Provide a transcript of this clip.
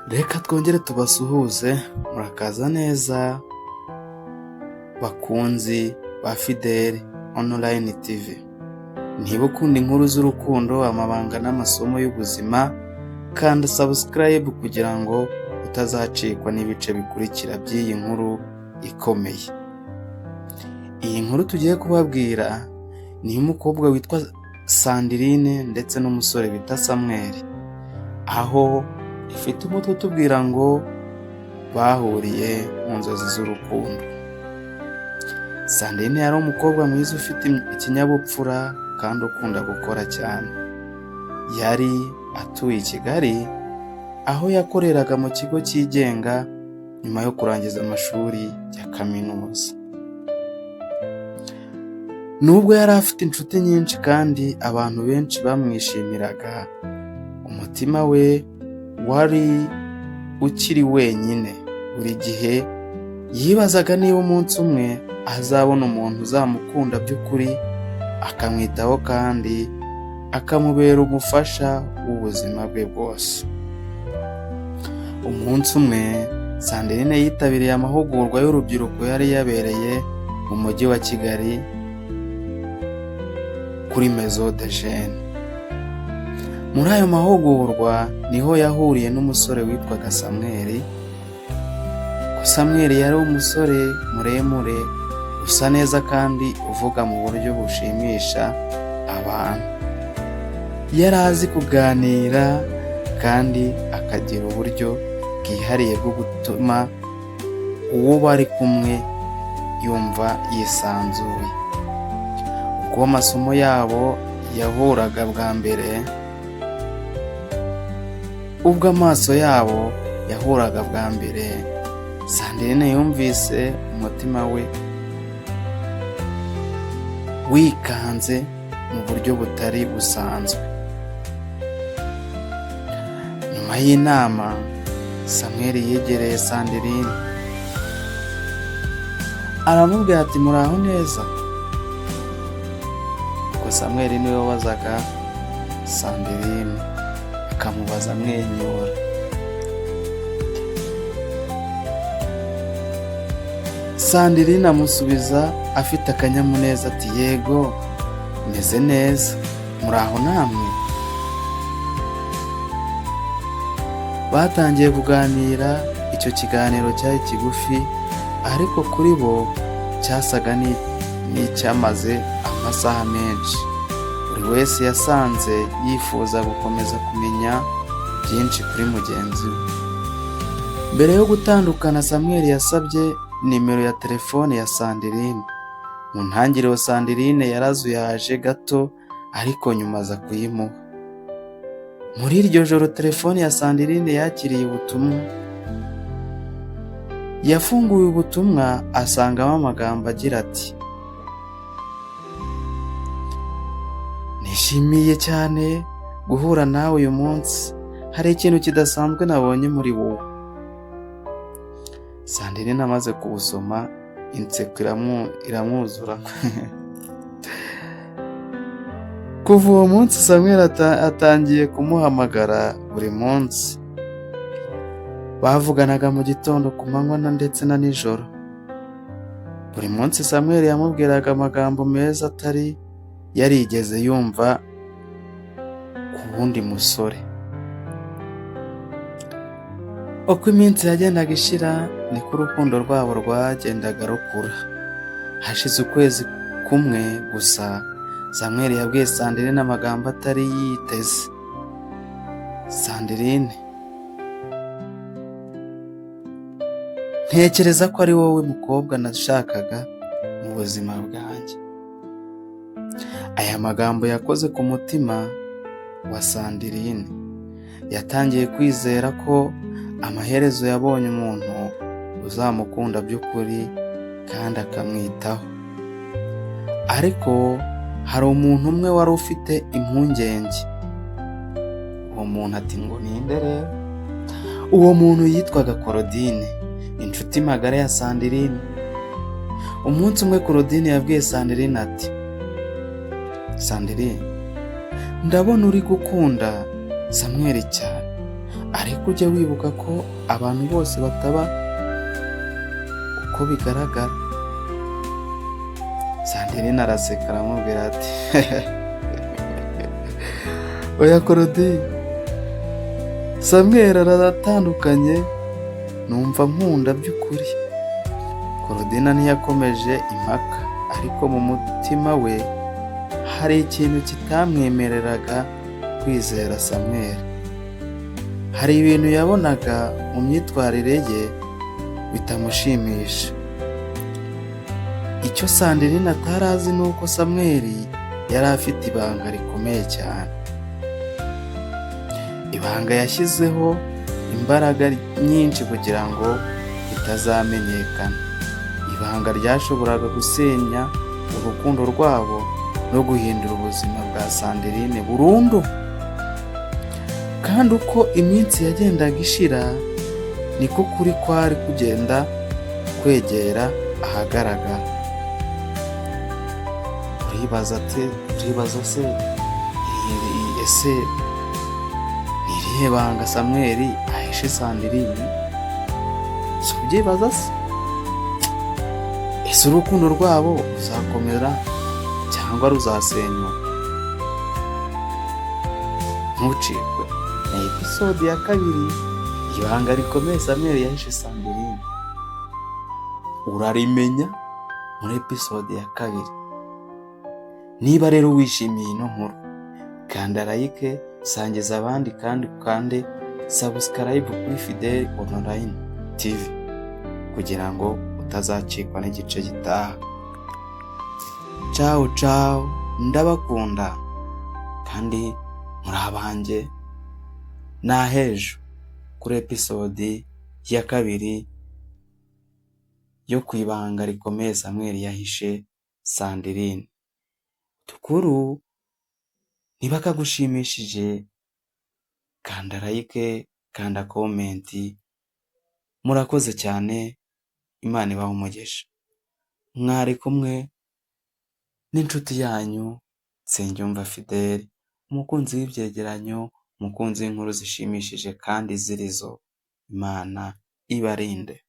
Reka twongere tubasuhuze, murakaza neza bakunzi ba Fidèle Online TV. Niba ukunda inkuru z'urukundo, amabanga n'amasomo y'ubuzima, kanda subscribe kugira ngo utazacikwa n'ibice bikurikira by'iyi nkuru ikomeye. Iyi nkuru tugiye kubabwira ni umukobwa witwa Sandrine ndetse n'umusore bita Samuel, aho ifite umutwe utubwira ngo bahuriye mu nzozi z'urukundo. Sandrine yari umukobwa mwiza ufite ikinyabupfura kandi ukunda gukora cyane. Yari atuye i Kigali, aho yakoreraga mu kigo cyigenga nyuma yo kurangiza amashuri ya kaminuza. Nubwo yari afite inshuti nyinshi kandi abantu benshi bamwishimiraga, umutima we wari ukiri wenyine. Buri gihe yibazaga niba umunsi umwe azabona umuntu uzamukunda by'ukuri, akamwitaho kandi akamubera umufasha w'ubuzima bwe bwose. Umunsi umwe Sandrine yitabiriye amahugurwa y'urubyiruko yari yabereye mu mujyi wa Kigali kuri Maison de Jeunes. Muri ayo mahugurwa niho yahuriye n'umusore witwaga Samuel. Samuel yari umusore muremure, usa neza kandi uvuga mu buryo bushimisha abantu. Yari azi kuganira kandi akagira uburyo bwihariye bwo gutuma uwo bari kumwe yumva yisanzuye. Ubwo amasomo yabo yahuraga bwa mbere, ubwo amaso yabo yahuraga bwa mbere, Sandrine yumvise umutima we wikanze mu buryo butari busanzwe. Nyuma y'inama, Samuel yegereye Sandrine aramubwira ati muraho neza. Ubwo Samuel niwe wabazaga Sandrine, akamubaza amwenyura. Sandrine amusubiza afite akanyamuneza ati yego meze neza, muraho namwe. Batangiye kuganira. Icyo kiganiro cyari kigufi ariko kuri bo cyasaga n'icyamaze amasaha menshi. Buri wese yasanze yifuza gukomeza kumenya byinshi kuri mugenzi we. Mbere yo gutandukana, Samuel yasabye nimero ya telefone ya Sandrine. Mu ntangiriro Sandrine yarazuyaje gato, ariko nyuma aza kuyimuha. Muri iryo joro telefone ya Sandrine yakiriye ubutumwa. Yafunguye ubutumwa asangamo amagambo agira ati nishimiye cyane guhura nawe uyu munsi, hari ikintu kidasanzwe nabonye muri wowe. Sandrine amaze kubusoma, inseko iramwuzura. Kuva uwo munsi Samuel atangiye kumuhamagara buri munsi. Bavuganaga mu gitondo, ku manywa ndetse na nijoro. Buri munsi Samuel yamubwiraga amagambo meza atari yarigeze yumva ku wundi musore. Uko iminsi yagendaga ishira, niko urukundo rwabo rwagendaga rukura. Hashize ukwezi kumwe gusa, Samuel yabwiye Sandrine amagambo atari yiteze. Sandrine, ntekereza ko ari wowe mukobwa nashakaga mu buzima bwanjye. Aya magambo yakoze ku mutima wa Sandrine. Yatangiye kwizera ko amaherezo yabonye umuntu uzamukunda by'ukuri kandi akamwitaho. Ariko hari umuntu umwe wari ufite impungenge. Uwo muntu ati ngo ninde rero? Uwo muntu yitwaga Claudine, inshuti magara ya Sandrine. Umunsi umwe Claudine yabwiye Sandrine ati Sandrine, ndabona uri gukunda Samuel cyane, ariko ujye wibuka ko abantu bose bataba uko bigaragara. Sandrine araseka aramubwira ati oya Claudine, Samuel aratandukanye, numva nkunda by'ukuri. Claudine ntiyakomeje impaka, ariko mu mutima we hari ikintu kitamwemereraga kwizera Samuel. Hari ibintu yabonaga mu myitwarire ye bitamushimisha. Icyo Sandrine atari azi ni uko Samuel yari afite ibanga rikomeye cyane, ibanga yashyizeho imbaraga nyinshi kugira ngo ritazamenyekana, ibanga ryashoboraga gusenya urukundo rwabo no guhindura ubuzima bwa Sandrine burundu. Kandi uko iminsi yagendaga ishira, niko kuri kwari kugenda kwegera ahagaragara. Uribaza se ese ni irihe banga Samuel ahishe Sandrine? Si ubyibaza se? Ese urukundo rwabo ruzakomera cyangwa ruzasenywa? Ntucikwe na episode ya 2, ibanga rikomeye Samuel yahishe Sandrine. Urarimenya muri episode ya 2. Niba rero wishimiye ino nkuru, kanda like, sangiza abandi, kandi ukande subscribe kuri Fidèle Online TV kugira ngo utazacikwa n'igice gitaha. Ciao ciao, ndabakunda kandi muri abanjye. Nahejo kuri episode ya 2 yo kwibanga rikomeye Samuel yahishe Sandrine. Tukuru niba kagushimishije, kanda like, kanda comment. Murakoze cyane, Imana ibahe umugisha. Mwari kumwe n'inshuti yanyu Nsengiyumva Fidèle, umukunzi w'ibyegeranyo, umukunzi w'inkuru zishimishije kandi zirizo. Imana ibarinde.